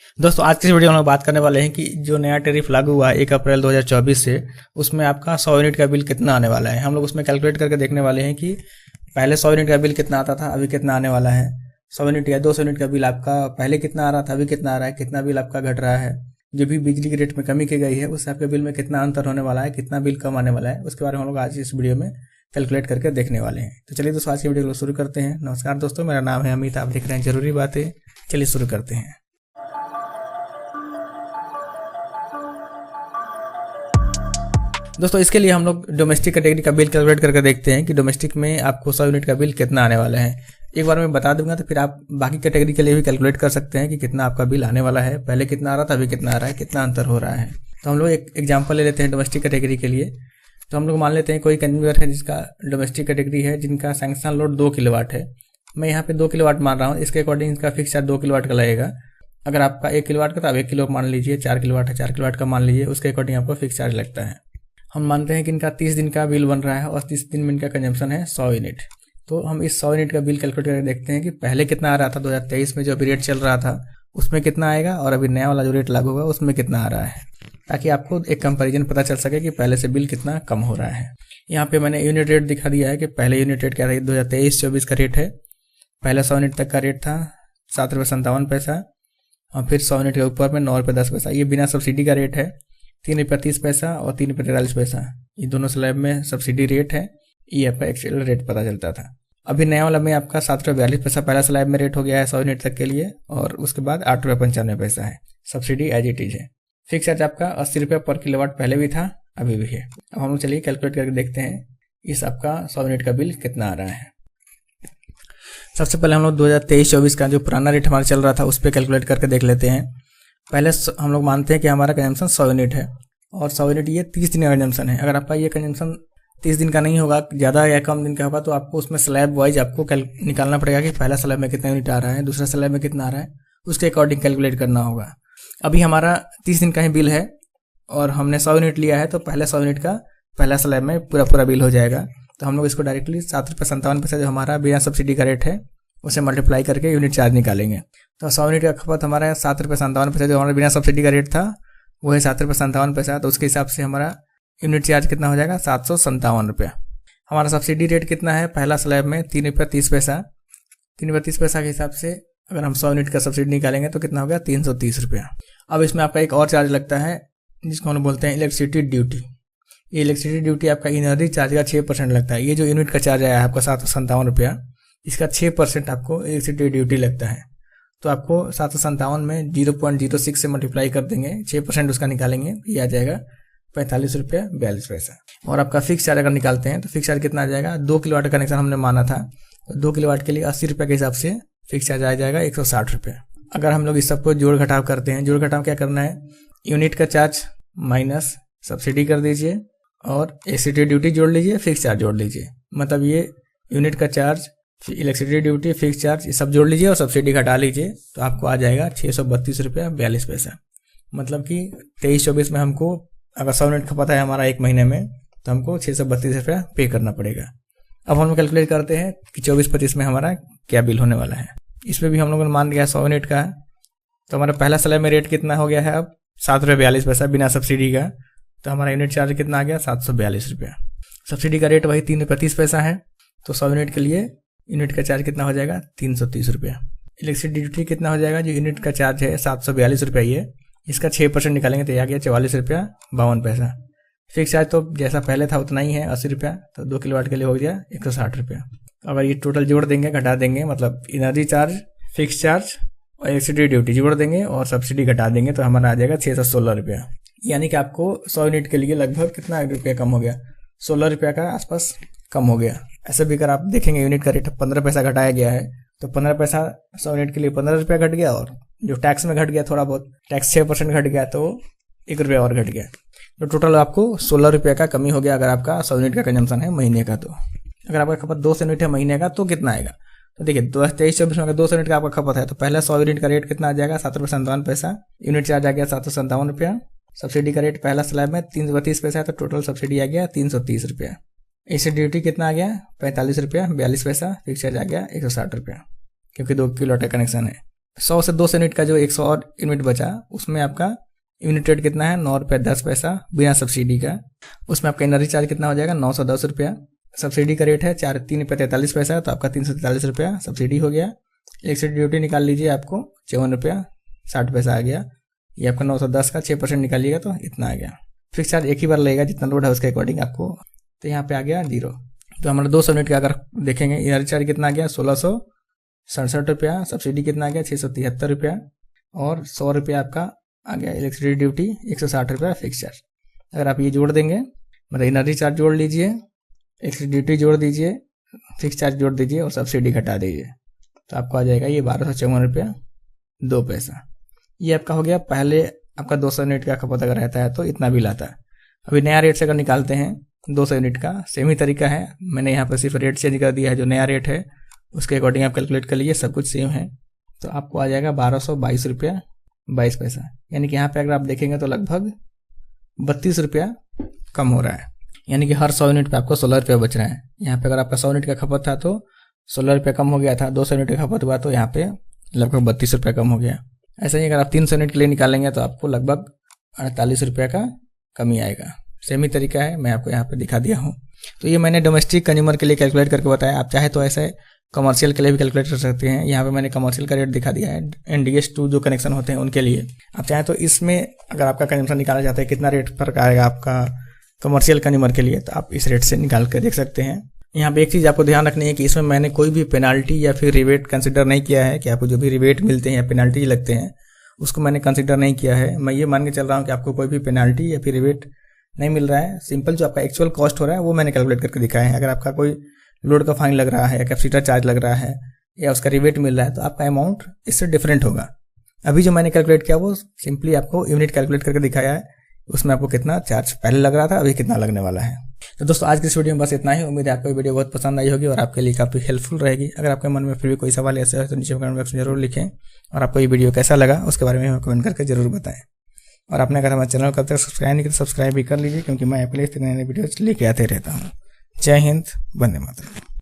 दोस्तों आज की इस वीडियो में हम बात करने वाले हैं कि जो नया टैरिफ लागू हुआ है 1 अप्रैल 2024 से, उसमें आपका 100 यूनिट का बिल कितना आने वाला है। हम लोग उसमें कैलकुलेट करके देखने वाले हैं कि पहले 100 यूनिट का बिल कितना आता था, अभी कितना आने वाला है। 100 यूनिट या 200 यूनिट का बिल आपका पहले कितना आ रहा था, अभी कितना आ रहा है, कितना बिल आपका घट रहा है। जो भी बिजली के रेट में कमी की गई है उससे आपके बिल में कितना अंतर होने वाला है, कितना बिल कम आने वाला है, उसके बारे में हम लोग आज इस वीडियो में कैलकुलेट करके देखने वाले हैं। तो चलिए दोस्तों आज की वीडियो को शुरू करते हैं। नमस्कार दोस्तों, मेरा नाम है अमित, आप देख रहे हैं जरूरी बातें। चलिए शुरू करते हैं। दोस्तों इसके लिए हम लोग डोमेस्टिक कैटेगरी का बिल कैलकुलेट करके देखते हैं कि डोमेस्टिक में आपको 100 यूनिट का बिल कितना आने वाला है। एक बार मैं बता दूंगा तो फिर आप बाकी कैटेगरी के लिए भी कैलकुलेट कर सकते हैं कि कितना आपका बिल आने वाला है, पहले कितना आ रहा था, अभी कितना आ रहा है, कितना अंतर हो रहा है। तो हम लोग एक एग्जाम्पल ले लेते हैं डोमेस्टिक कैटेगरी के लिए। तो हम लोग मान लेते हैं कोई कंज्यूमर है जिसका डोमेस्टिक कैटेगरी है, जिनका सैंक्शन लोड 2 किलोवाट है। मैं यहाँ पे 2 किलोवाट मान रहा हूँ, इसके अकॉर्डिंग इसका फिक्स चार्ज 2 किलोवाट का लगेगा। अगर आपका 1 किलोवाट का तो आप 1 किलो मान लीजिए, 4 किलोवाट है 4 किलोवाट का मान लीजिए, उसके अकॉर्डिंग आपको फिक्स चार्ज लगता है। हम मानते हैं कि इनका 30 दिन का बिल बन रहा है और 30 दिन में इनका कंजम्पशन है 100 यूनिट। तो हम इस 100 यूनिट का बिल कैलकुलेट करके देखते हैं कि पहले कितना आ रहा था 2023 में जो अभी रेट चल रहा था उसमें कितना आएगा, और अभी नया वाला जो रेट लागू होगा उसमें कितना आ रहा है, ताकि आपको एक कंपैरिजन पता चल सके कि पहले से बिल कितना कम हो रहा है। यहाँ पे मैंने यूनिट रेट दिखा दिया है कि पहले यूनिट रेट क्या था, 2023-24 का रेट है। पहले 100 यूनिट तक का रेट था 7 रुपये 57 पैसा, और फिर 100 यूनिट के ऊपर में 9 रुपये 10 पैसा। ये बिना सब्सिडी का रेट है, 3 रुपये 30 पैसा और 3 रुपये 43 पैसा। ये दोनों स्लैब में सब्सिडी रेट है, ये आपका एक्चुअल रेट पता चलता था। अभी नया वाला में आपका 7 रुपये 42 पैसा पहला स्लैब में रेट हो गया है 100 यूनिट तक के लिए, और उसके बाद 8 रुपये 95 पैसा है। सब्सिडी एज इट इज है। फिक्स चार्ज आपका 80 रुपये पर किलोवाट पहले भी था, अभी भी है। अब हम लोग चलिए कैलकुलेट करके देखते हैं इस आपका 100 यूनिट का बिल कितना आ रहा है। सबसे पहले हम लोग 2023-24 का जो पुराना रेट हमारा चल रहा था उस पर कैलकुलेट करके देख लेते हैं। पहले हम लोग मानते हैं कि हमारा कंजम्पशन 100 यूनिट है, और 100 यूनिट ये 30 दिन का कंजम्पशन है। अगर आपका ये कंजम्पशन 30 दिन का नहीं होगा, ज़्यादा या कम दिन का होगा, तो आपको उसमें स्लैब वाइज आपको निकालना पड़ेगा कि पहला स्लैब में कितना यूनिट आ रहा है, दूसरा स्लैब में कितना आ रहा है, उसके अकॉर्डिंग कैलकुलेट करना होगा। अभी हमारा 30 दिन का ही बिल है और हमने 100 यूनिट लिया है, तो पहले 100 यूनिट का पहला स्लैब में पूरा बिल हो जाएगा। तो हम लोग इसको डायरेक्टली 7 रुपये 57 पैसा जो हमारा बिना सब्सिडी का रेट है उसे मल्टीप्लाई करके यूनिट चार्ज निकालेंगे। तो 100 यूनिट का खपत हमारा 7 रुपये 57 पैसा जो हमारा बिना सब्सिडी का रेट था वो है 7 रुपये 57 पैसा। तो उसके हिसाब से हमारा यूनिट चार्ज कितना हो जाएगा, 757 रुपया। हमारा सब्सिडी रेट कितना है पहला स्लैब में, 3 रुपये 30 पैसा। 3 रुपये 30 पैसा के हिसाब से अगर हम 100 यूनिट का सब्सिडी निकालेंगे तो कितना हो गया, 330 रुपया। अब इसमें आपका एक और चार्ज लगता है जिसको हम बोलते हैं इलेक्ट्रिसिटी ड्यूटी। ये इलेक्ट्रिसिटी ड्यूटी आपका एनर्जी चार्ज का 6% लगता है। ये जो यूनिट का चार्ज आया है आपका 757 रुपया, इसका 6% आपको इलेक्ट्रिसिटी ड्यूटी लगता है। तो आपको 757 में 0.06 से मल्टीप्लाई कर देंगे, 6% उसका निकालेंगे, ये आ जाएगा 45 रुपया 42 पैसा। और आपका फिक्स चार्ज अगर निकालते हैं तो फिक्स चार्ज कितना आ जाएगा, 2 किलोवाट का कनेक्शन हमने माना था, तो 2 किलोवाट के लिए 80 रुपये के हिसाब से फिक्स चार्ज आ जाएगा 160 रुपये। अगर हम लोग इस सबको जोड़ घटाव करते हैं, जोड़ घटाव क्या करना है, यूनिट का चार्ज माइनस सब्सिडी कर दीजिए और इलेक्ट्रिसिटी ड्यूटी जोड़ लीजिए, फिक्स चार्ज जोड़ लीजिए। मतलब ये यूनिट का charge, electricity duty, fix charge, ये सब जोड़ लीजिए और सब्सिडी घटा लीजिए, तो आपको आ जाएगा 632 रुपया 42 पैसा। मतलब कि 23-24 में हमको अगर 100 यूनिट खपत है हमारा एक महीने में, तो हमको 632 रुपया पे करना पड़ेगा। अब हम कैलकुलेट करते हैं कि 24-25 में हमारा क्या बिल होने वाला है। इसमें भी हम लोगों ने मान लिया 100 यूनिट का, तो हमारा पहला स्लैब में रेट कितना हो गया है अब 7 रुपये 42 पैसा बिना सब्सिडी का। तो हमारा यूनिट चार्ज कितना आ गया, 742 रुपया। सब्सिडी का रेट वही 3 रुपये 30 पैसा है, तो 100 यूनिट के लिए यूनिट का चार्ज कितना हो जाएगा, 330 रुपया। इलेक्ट्रिसिटी ड्यूटी कितना हो जाएगा, जो यूनिट का चार्ज है 742 रुपया, ये इसका 6% निकालेंगे तो ये आ गया 44 रुपया 52 पैसा। फिक्स चार्ज तो जैसा पहले था उतना ही है 80 रुपया, तो 2 किलोवाट के लिए हो गया 160 रुपया। अगर ये टोटल जोड़ देंगे घटा देंगे, मतलब एनर्जी चार्ज, फिक्स चार्ज और इलेक्ट्रिसिटी ड्यूटी जोड़ देंगे और सब्सिडी घटा देंगे, तो हमारा आ जाएगा 616 रुपया। यानी कि आपको 100 यूनिट के लिए लगभग कितना रुपया कम हो गया, 16 रुपया का आसपास कम हो गया। ऐसे भी अगर आप देखेंगे यूनिट का रेट 15 पैसा घटाया गया है, तो 15 पैसा 100 यूनिट के लिए 15 रुपया घट गया, और जो टैक्स में घट गया थोड़ा बहुत, टैक्स 6% घट गया तो 1 रुपया और घट गया। तो टोटल आपको 16 रुपया का कमी हो गया अगर आपका 100 यूनिट का कंजम्पशन है महीने का। तो अगर आपका खपत 200 यूनिट है महीने का तो कितना आएगा, तो देखिए 2023-24 में अगर 200 यूनिट का आपका खपत है तो पहले 100 यूनिट का रेट कितना आ जाएगा, 7 रुपये 57 पैसा। यूनिट चार्ज आ गया 757 रुपया। सब्सिडी का रेट पहला स्लैब में 332 पैसा है, तो टोटल सब्सिडी आ गया 330 रुपया। इससे ड्यूटी कितना आ गया, 45 रुपया 42 पैसा। फिक्स चार्ज आ गया 160 रुपया, क्योंकि 2 किलोवाट का कनेक्शन है। 100 से 200 यूनिट का जो 100 और यूनिट बचा, उसमें आपका यूनिट रेट कितना है, 9 रुपये 10 पैसा बिना सब्सिडी का। उसमें आपका एनर्जी चार्ज कितना हो जाएगा, 910 रुपया। सब्सिडी का रेट है 3 रुपये 43 पैसा, तो आपका 343 रुपया सब्सिडी हो गया। इलेक्ट्रिसिटी ड्यूटी निकाल लीजिए, आपको 54 रुपया 60 पैसा आ गया। ये आपका 910 का 6% निकालिएगा तो इतना आ गया। फिक्स चार्ज एक ही बार लगेगा, जितना लोड है उसके अकॉर्डिंग आपको, तो यहाँ पे आ गया 0। तो हमारा 200 यूनिट का अगर देखेंगे, एनर्जी चार्ज कितना आ गया, 1667 रुपया। सब्सिडी कितना आ गया, 673 रुपया। और 100 रुपया आपका आ गया इलेक्ट्रिसिटी ड्यूटी, 160 रुपया फिक्स चार्ज। अगर आप ये जोड़ देंगे, मतलब एनर्जी चार्ज जोड़ लीजिए, इलेक्ट्रिसिटी ड्यूटी जोड़ दीजिए, फिक्स चार्ज जोड़ दीजिए और सब्सिडी घटा दीजिए, तो आपको आ जाएगा ये 1254 रुपया 2 पैसा। ये आपका हो गया। पहले आपका 200 यूनिट का खपत अगर रहता है तो इतना बिल आता है। अभी नया रेट से अगर निकालते हैं 200 यूनिट का, सेम ही तरीका है। मैंने यहाँ पर सिर्फ रेट चेंज कर दिया है, जो नया रेट है उसके अकॉर्डिंग आप कैलकुलेट कर लीजिए, सब कुछ सेम है। तो आपको आ जाएगा 1222 रुपया 22 पैसा। यानी कि यहाँ पे अगर आप देखेंगे तो लगभग 32 रुपया कम हो रहा है। यानी कि हर 100 यूनिट पे आपको 16 रुपया बच रहा है। यहाँ पे अगर आपका 100 यूनिट का खपत था तो 16 रुपया कम हो गया था, 200 यूनिट का खपत हुआ तो यहाँ पे लगभग 32 रुपया कम हो गया। ऐसा ही अगर आप 300 यूनिट के लिए निकालेंगे तो आपको लगभग 48 रुपया का कमी आएगा। सेम ही तरीका है, मैं आपको यहाँ पे दिखा दिया हूँ। तो ये मैंने डोमेस्टिक कंज्यूमर के लिए कैलकुलेट करके बताया। आप चाहे तो ऐसे कमर्शियल के लिए भी कैलकुलेट कर सकते हैं। यहाँ पे मैंने कमर्शियल का रेट दिखा दिया है, NDS2 जो कनेक्शन होते हैं उनके लिए। आप चाहे तो इसमें अगर आपका कंजम्पशन निकाला जाता है, कितना रेट फर्क आएगा आपका कमर्शियल कंज्यूमर के लिए, तो आप इस रेट से निकाल कर देख सकते हैं। यहाँ पे एक चीज़ आपको ध्यान रखनी है कि इसमें मैंने कोई भी पेनाल्टी या फिर रिबेट कंसिडर नहीं किया है, कि आपको जो भी रिबेट मिलते हैं या पेनाल्टी लगते हैं उसको मैंने कंसिडर नहीं किया है। मैं ये मान के चल रहा हूँ कि आपको कोई भी पेनाल्टी या फिर रिबेट नहीं मिल रहा है। सिंपल जो आपका एक्चुअल कॉस्ट हो रहा है वो मैंने कैलकुलेट करके दिखाया है। अगर आपका कोई लोड का फाइन लग रहा है या कैपेसिटर चार्ज लग रहा है या उसका रिबेट मिल रहा है तो आपका अमाउंट इससे डिफरेंट होगा। अभी जो मैंने कैलकुलेट किया वो सिंपली आपको यूनिट कैलकुलेट करके दिखाया है, उसमें आपको कितना चार्ज पहले लग रहा था, अभी कितना लगने वाला है। तो दोस्तों आज की इस वीडियो में बस इतना ही। उम्मीद है आपको वीडियो बहुत पसंद आई होगी और आपके लिए काफ़ी हेल्पफुल रहेगी। अगर आपके मन में फिर भी कोई सवाल ऐसा है तो नीचे कमेंट बॉक्स में जरूर लिखें और आपको ये वीडियो कैसा लगा उसके बारे में हमें कमेंट करके जरूर बताएं। और आपने अगर हमारे चैनल को अब तक सब्सक्राइब नहीं किया तो सब्सक्राइब भी कर लीजिए, क्योंकि मैं आपके लिए इस तरह नए वीडियो लेके आते रहता हूँ। जय हिंद, वंदे मातरम।